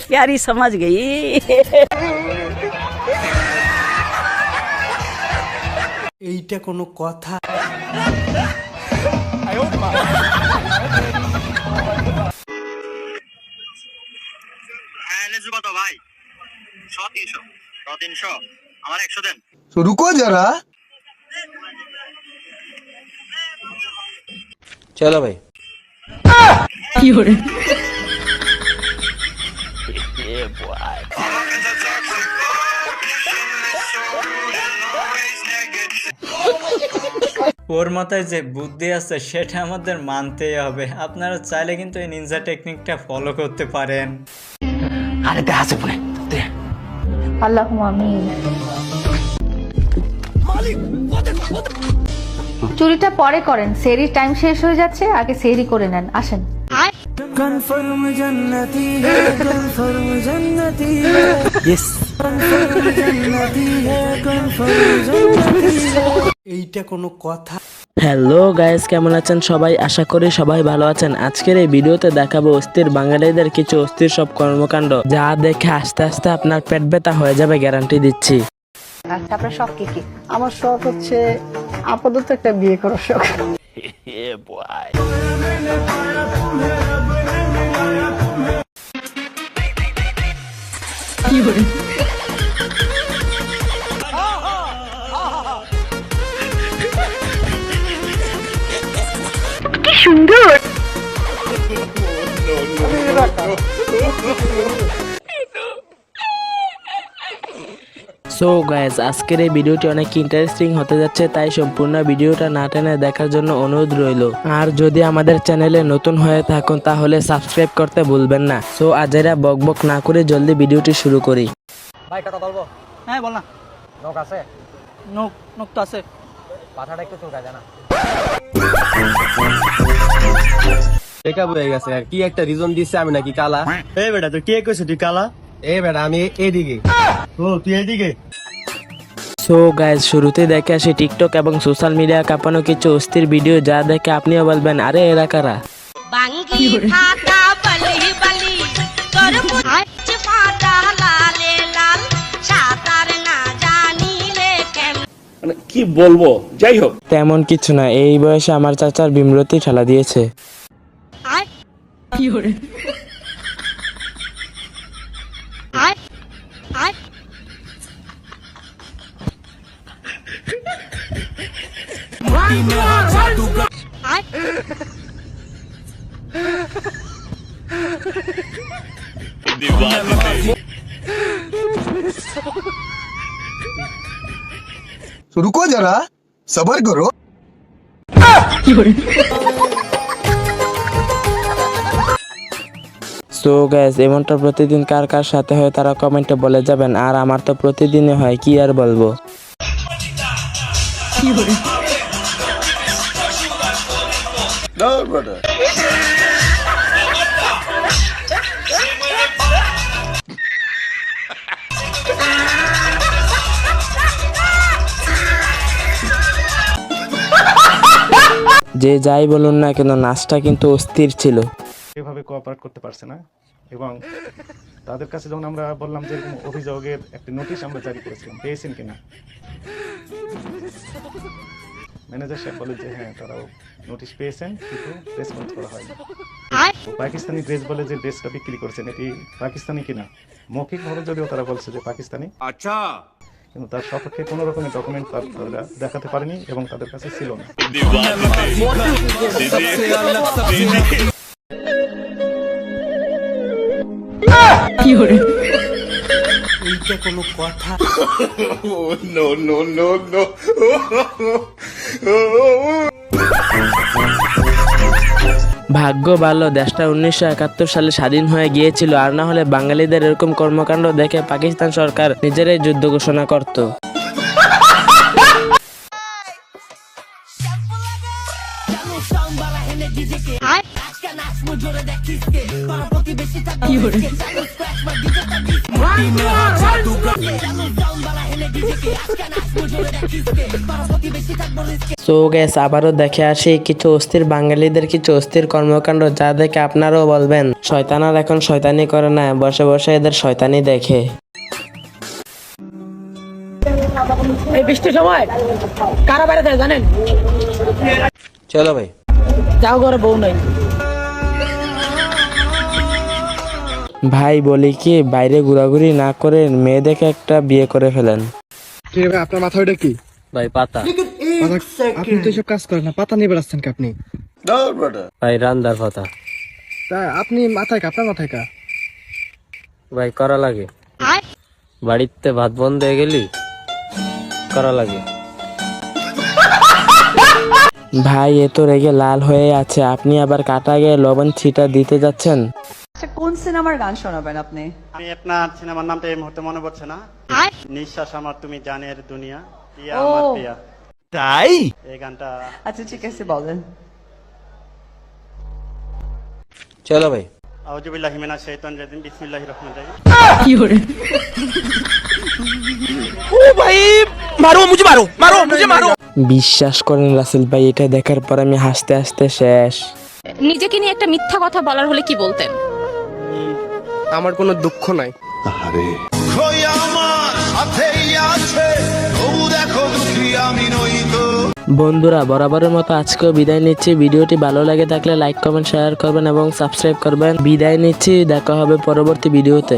प्यारी समझ गई। এইটা কোনো কথা? কত ভাই? 100 300 আমার 100 দেন। तो रुको जरा। চলো ভাই। ওর মাথায় যে বুদ্ধি আছে সেটা আমাদের মানতেই হবে। আপনারা চাইলে কিন্তু এই নিনজা টেকনিকটা ফলো করতে পারেন। আরে দেখা আছে পরে দে। আল্লাহুম্মা আমিন। চুরিটা পরে করেন, সেহরির টাইম শেষ হয়ে যাচ্ছে, আগে সেহরি করে নেন। আসেন। কনফার্ম জান্নাতি হে, কনফার্ম জান্নাতি হে। ইয়েস। কনফার্ম জান্নাতি হে, কনফার্ম জান্নাতি হে। এইটা কোনো কথা? হ্যালো গাইস, কেমন আছেন সবাই? আশা করি সবাই ভালো আছেন। আজকের এই ভিডিওতে দেখাবো অস্থির বাঙালিদের কিছু অস্থির সব কর্মকাণ্ড, যা দেখে আস্তে আস্তে আপনার পেট ব্যথা হয়ে যাবে, গ্যারান্টি দিচ্ছি। আচ্ছা, আপনার শখ কি কি? আমার শখ হচ্ছে আপাতত একটা বিয়ে করার শখ। কি সুন্দর। সো গাইস, আজকের এই ভিডিওটি অনেক ইন্টারেস্টিং হতে যাচ্ছে, তাই সম্পূর্ণ ভিডিওটা না টেনে দেখার জন্য অনুরোধ রইল। আর যদি আমাদের চ্যানেলে নতুন হয়ে থাকুন তাহলে সাবস্ক্রাইব করতে ভুলবেন না। সো আজেরা বকবক না করে জলদি ভিডিওটি শুরু করি। ভাই কথা বলবো? হ্যাঁ বল না। নখ আছে? নোক তো আছে। মাথাটা একটু চুলকা জানা। ব্রেকআপ হয়ে গেছে আর কি একটা রিজন দিচ্ছে আমি নাকি কালা। এই বেটা তুই কে কইছিস তুই কালা? এই বেটা আমি এদিকে। ও তুই এদিকে। সো গাইস, শুরুতে দেখে আসি টিকটক এবং সোশ্যাল মিডিয়া কাঁপানো কিছু অস্থির ভিডিও, যা দেখে আপনিও বলবেন আরে এরা কারা। কি বলবো, যাই হোক। তেমন কিছু না, এই বয়সে আমার চাচার বিমরতি ঠেলা দিয়েছে। तो रुको जरा, सबर करो। সো গাইস, এমনটা প্রতিদিন কার কার সাথে হয় তারা কমেন্টে বলে যাবেন। আর আমার তো প্রতিদিনই হয়, কি আর বলবো। যে যাই বলুন না কেন, নাচটা কিন্তু অস্থির ছিল। এভাবে কোঅপারেট করতে পারছে না এবং তাদের কাছে যখন আমরা বললাম যে এরকম অভিযোগের একটা নোটিশ আমরা জারি করেছিলাম, পেয়েছেন কিনা, ম্যানেজার সাহেব বলে যে হ্যাঁ তারাও নোটিশ পেয়েছেন কিন্তু রেসপন্স করা হয়নি। পাকিস্তানি ড্রেস বলে যে ড্রেসটা বিক্রি করেছেন এটি পাকিস্তানি কিনা মৌখিকভাবে যদিও তারা বলছে যে পাকিস্তানি, আচ্ছা, কিন্তু তার সপক্ষে কোনো রকমের ডকুমেন্ট তারা দেখাতে পারেনি এবং তাদের কাছে ছিল না। এইটা কোনো কথা? No no no no. ভাগ্য ভালো দেশটা 1971 সালে স্বাধীন হয়ে গিয়েছিল, আর না হলে বাঙালিদের এরকম কর্মকাণ্ড দেখে পাকিস্তান সরকার নিজেরাই যুদ্ধ ঘোষণা করত। সো গ্যাস আবারও দেখে আসি কিছু অস্থির বাঙালিদের কিছু অস্থির কর্মকাণ্ড, যা দেখে আপনারাও বলবেন শয়তানার এখন শয়তানি করে না, বসে বসে এদের শয়তানি দেখে। এই বৃষ্টির সময় কারা বাইরে যায় জানেন? চলো ভাই। যাও ঘরে বউ নাই। ভাই বলি কি, বাইরে ঘোরাঘুরি না করে মেয়ে দেখে একটা বিয়ে করে ফেলেন। ঠিক আছে, আপনার মাথা ওটা কি? ভাই পাতা। আপনি তো এসব কাজ করেন না, পাতা নিয়ে বেড়াচ্ছেন কি আপনি? ভাই রান্দার পাতা। তা আপনি মাথায় কা, আপনার মাথায় কা? ভাই করা লাগে। বাড়িতে ভাত বন্ধ হয়ে গেলি করা লাগে। ভাই এ তো রেগে লাল হয়ে আছে, আপনি আবার কাটা গিয়ে লবণ ছিটা দিতে যাচ্ছেন। কোন সিনেমার গান শোনাবেন আপনি? আমি আপনার সিনেমার নামটা এই মুহূর্তে মনে পড়ছে না। নিঃশ্বাস আমার তুমি জানের দুনিয়া, প্রিয়া ও। আমার প্রিয়া। তাই এই গানটা আচ্ছা ঠিক আছে বলেন। চলো ভাই। আউযুবিল্লাহি মিনাশ শাইতানির রাজিম, বিসমিল্লাহির রহমানির রহিম। কি করে? বিশ্বাস করেন রাসেল ভাই, এটা দেখার পর আমি হাসতে হাসতে শেষ। নিজেকে নিয়ে একটা মিথ্যা কথা বলার হলে কি বলতেন? আমার কোনো দুঃখ নাই। বন্ধুরা বরাবরের মতো আজকেও বিদায় নিচ্ছি। ভিডিওটি ভালো লাগে থাকলে লাইক কমেন্ট শেয়ার করবেন এবং সাবস্ক্রাইব করবেন। বিদায় নিচ্ছি, দেখা হবে পরবর্তী ভিডিওতে।